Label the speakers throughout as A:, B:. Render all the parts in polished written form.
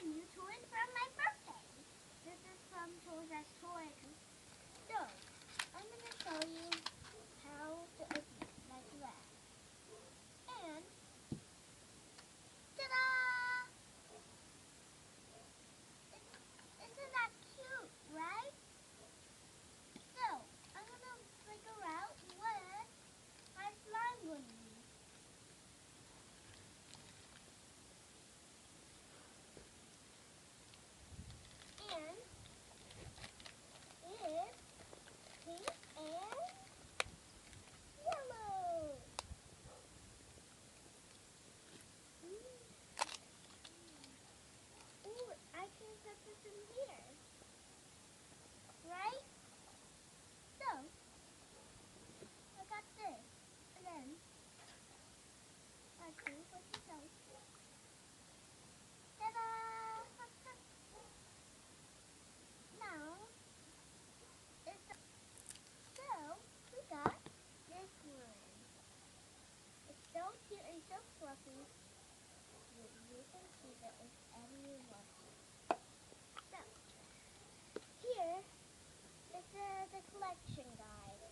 A: new toys from my birthday. This is from Toys R Toys. So, I'm going to show you how to open it like that. And, ta-da! Isn't that cute, right? So, I'm going to figure out what my slime will be. And it's pink and yellow. Ooh, I can put this in here, right? So, I got this. And then, let's see what it does. Ta-da! Now, so, we got this one. It's so cute and so fluffy. You can keep it if ever you want to. So, here is the collection guide.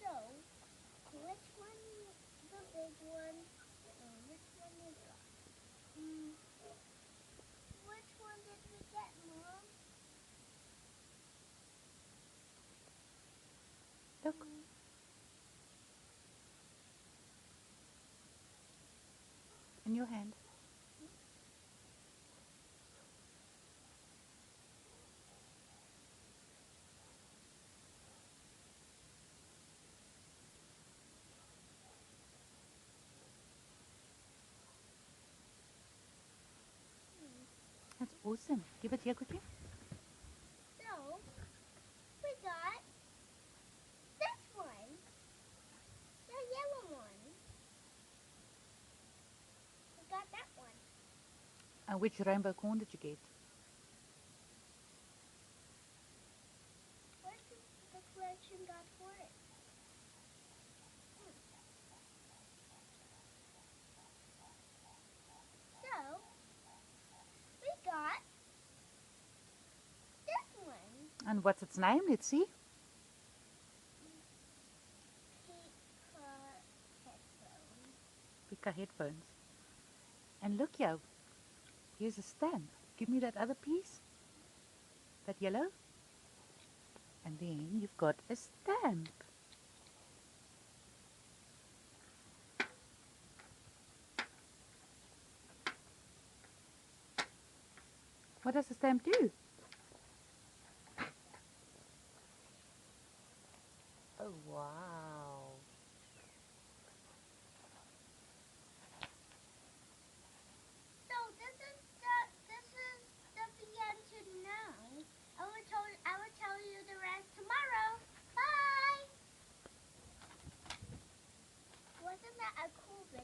A: So, which one, the big one, which one we got? Which one did we get, Mom?
B: Look. In your hand. That's awesome. Give it here quickly.
A: So, we got this one, the yellow one. We got that one.
B: And which rainbow corn did you get?
A: Where's the collection guide for it? So, we got this one.
B: And what's its name? Let's see.
A: Pika headphones.
B: Pika headphones. And look here. Here's a stamp. Give me that other piece. That yellow. And then you've got a stamp. What does the stamp do?